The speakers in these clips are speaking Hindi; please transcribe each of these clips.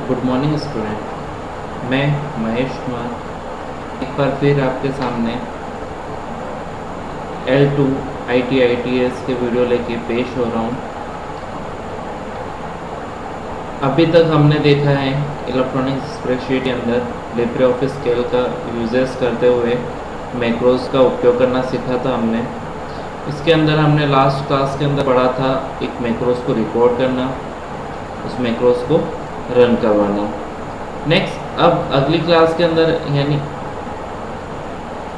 Good morning student. मैं महेश कुमार एक बार फिर आपके सामने L2 ITITS के वीडियो लेके पेश हो रहा हूँ। अभी तक हमने देखा है इलेक्ट्रॉनिक स्प्रेडशीट के अंदर लिब्रे ऑफिस कैल्क का यूजेस करते हुए मैक्रोज का उपयोग करना सीखा था हमने। इसके अंदर हमने लास्ट क्लास के अंदर पढ़ा था एक मैक्रोज को रिकॉर्ड करना, उस मैक्रोज को रन करवाना। नेक्स्ट अब अगली क्लास के अंदर यानी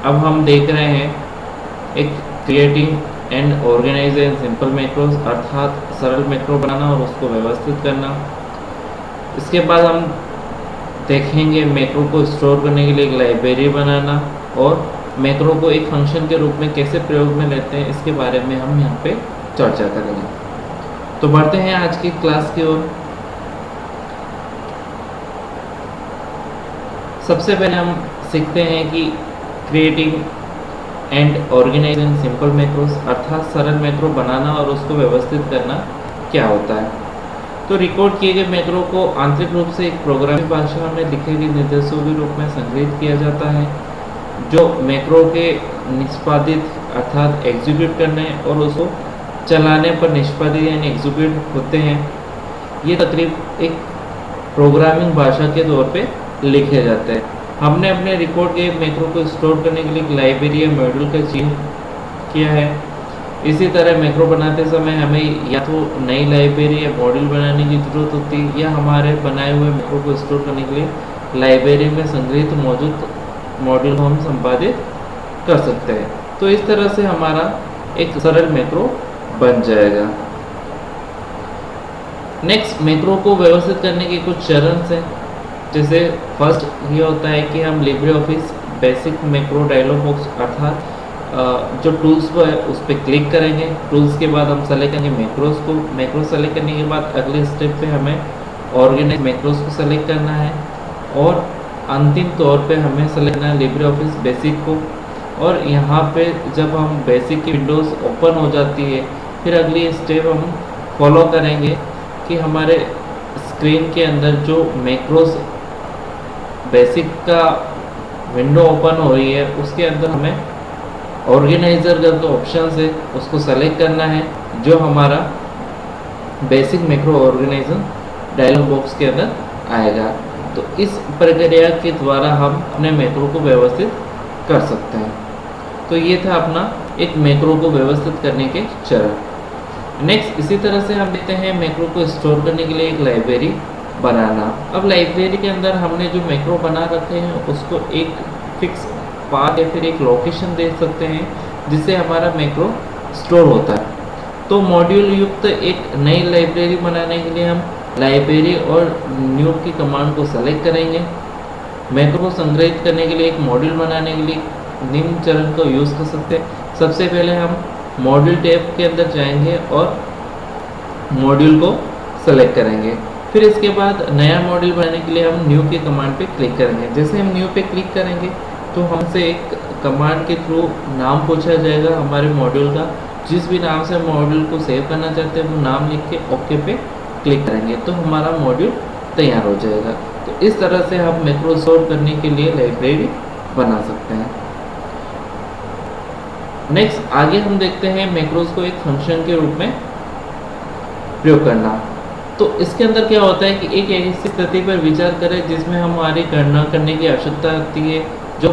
अब हम देख रहे हैं एक creating and organizing simple macros, अर्थात सरल मैक्रो बनाना और उसको व्यवस्थित करना। इसके बाद हम देखेंगे मैक्रो को स्टोर करने के लिए एक लाइब्रेरी बनाना और मैक्रो को एक फंक्शन के रूप में कैसे प्रयोग में लेते हैं, इसके बारे में हम यहाँ पे चर्चा करेंगे। तो बढ़ते हैं आज की क्लास की ओर। सबसे पहले हम सीखते हैं कि creating and organizing simple macros, अर्थात सरल मैक्रो बनाना और उसको व्यवस्थित करना क्या होता है। तो रिकॉर्ड किए गए मैक्रो को आंतरिक रूप से एक प्रोग्रामिंग भाषा में लिखे गए निर्देशों के रूप में संग्रहित किया जाता है, जो मैक्रो के निष्पादित अर्थात एग्जीक्यूट करने और उसको चलाने पर निष्पादित यानी एग्जीक्यूट होते हैं। ये तकरीब एक प्रोग्रामिंग भाषा के तौर पे लिखे जाते हैं। हमने अपने रिकॉर्ड के मैक्रो को स्टोर करने के लिए एक लाइब्रेरी या मॉड्यूल का चयन किया है। इसी तरह मैक्रो बनाते समय हमें या तो नई लाइब्रेरी या मॉड्यूल बनाने की ज़रूरत होती है या हमारे बनाए हुए मैक्रो को स्टोर करने के लिए लाइब्रेरी में संग्रहित मौजूद मॉड्यूल को हम संपादित कर सकते हैं। तो इस तरह से हमारा एक सरल मैक्रो बन जाएगा। नेक्स्ट, मैक्रो को व्यवस्थित करने के कुछ चरण हैं। जैसे फर्स्ट ये होता है कि हम Libre Office basic macro dialog box अर्थात जो टूल्स पर है उस पर क्लिक करेंगे। टूल्स के बाद हम सेलेक्ट करेंगे मैक्रोज को। मैक्रो सेलेक्ट करने के बाद अगले स्टेप पे हमें ऑर्गेनाइज मैक्रोज को सेलेक्ट करना है और अंतिम तौर पे हमें सेलेक्ट करना है लिब्रे ऑफिस बेसिक को। और यहाँ पे जब हम बेसिक की विंडोज़ ओपन हो जाती है, फिर अगली स्टेप हम फॉलो करेंगे कि हमारे स्क्रीन के अंदर जो मैक्रोज बेसिक का विंडो ओपन हो रही है उसके अंदर हमें ऑर्गेनाइजर का जो ऑप्शन है उसको सेलेक्ट करना है, जो हमारा basic macro organizer dialog box के अंदर आएगा। तो इस प्रक्रिया के द्वारा हम अपने मैक्रो को व्यवस्थित कर सकते हैं। तो ये था अपना एक मैक्रो को व्यवस्थित करने के चरण। नेक्स्ट, इसी तरह से हम देखते हैं मैक्रो को स्टोर करने के लिए एक लाइब्रेरी बनाना। अब लाइब्रेरी के अंदर हमने जो मैक्रो बना रखे हैं उसको एक फिक्स पाथ या फिर एक लोकेशन दे सकते हैं जिससे हमारा मैक्रो स्टोर होता है। तो मॉड्यूल युक्त एक नई लाइब्रेरी बनाने के लिए हम लाइब्रेरी और न्यू की कमांड को सेलेक्ट करेंगे। मैक्रो को संग्रहित करने के लिए एक मॉड्यूल बनाने के लिए निम्न चरण को यूज़ कर सकते हैं। सबसे पहले हम मॉड्यूल टैब के अंदर जाएंगे और मॉड्यूल को सेलेक्ट करेंगे। फिर इसके बाद नया मॉड्यूल बनाने के लिए हम न्यू के कमांड पे क्लिक करेंगे। जैसे हम न्यू पे क्लिक करेंगे तो हमसे एक कमांड के थ्रू नाम पूछा जाएगा हमारे मॉड्यूल का। जिस भी नाम से मॉड्यूल को सेव करना चाहते हैं वो नाम लिख के ओके पे क्लिक करेंगे तो हमारा मॉड्यूल तैयार हो जाएगा। तो इस तरह से हम मैक्रो स्टोर करने के लिए लाइब्रेरी बना सकते हैं। नेक्स्ट, आगे हम देखते हैं मैक्रोज को एक फंक्शन के रूप में प्रयोग करना। तो इसके अंदर क्या होता है कि एक ऐसी स्थिति पर विचार करें जिसमें हमारी गणना करने की आवश्यकता होती है जो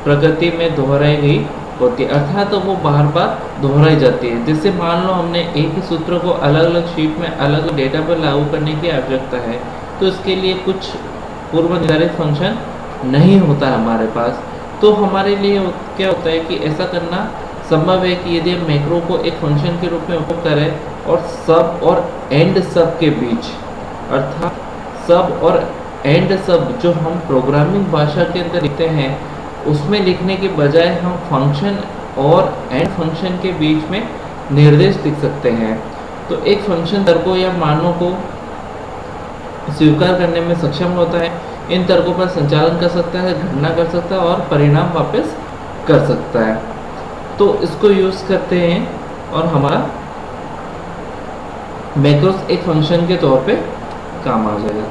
प्रकृति में दोहराई गई होती है, अर्थात तो वो बार बार दोहराई जाती है। जैसे मान लो हमने एक ही सूत्र को अलग अलग शीट में अलग अलग डेटा पर लागू करने की आवश्यकता है, तो इसके लिए कुछ पूर्व निर्धारित फंक्शन नहीं होता हमारे पास। तो हमारे लिए क्या होता है कि ऐसा करना संभव है कि यदि हम मैक्रो को एक फंक्शन के रूप में उपयोग करें और सब और एंड सब के बीच अर्थात सब और एंड सब जो हम प्रोग्रामिंग भाषा के अंदर लिखते हैं उसमें लिखने के बजाय हम फंक्शन और एंड फंक्शन के बीच में निर्देश लिख सकते हैं। तो एक फंक्शन तर्कों या मानों को स्वीकार करने में सक्षम होता है, इन तर्कों पर संचालन कर सकता है, गणना कर सकता है और परिणाम वापस कर सकता है। तो इसको यूज़ करते हैं और हमारा मैक्रोज एक फंक्शन के तौर पे काम आ जाएगा।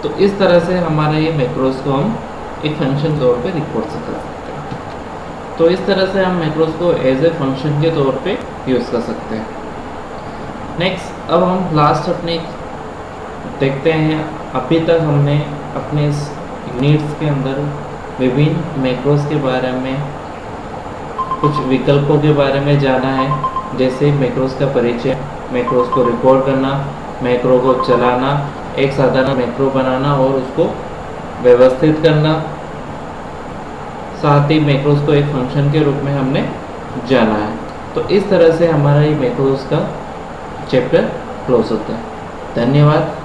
तो इस तरह से हमारा ये मैक्रोज को हम एक फंक्शन तौर पे रिकॉर्ड से कर सकते हैं। तो इस तरह से हम मैक्रोज को एज ए फंक्शन के तौर पे यूज़ कर सकते हैं। नेक्स्ट अब हम लास्ट अपने देखते हैं। अभी तक हमने अपने इस यूनिट्स के अंदर विभिन्न मैक्रोज के बारे में, कुछ विकल्पों के बारे में जाना है, जैसे मैक्रोज का परिचय, मैक्रोज को रिकॉर्ड करना, मैक्रो को चलाना, एक साधारण मैक्रो बनाना और उसको व्यवस्थित करना, साथ ही मैक्रोज को एक फंक्शन के रूप में हमने जाना है। तो इस तरह से हमारा ये मैक्रोज का चैप्टर क्लोज होता है। धन्यवाद।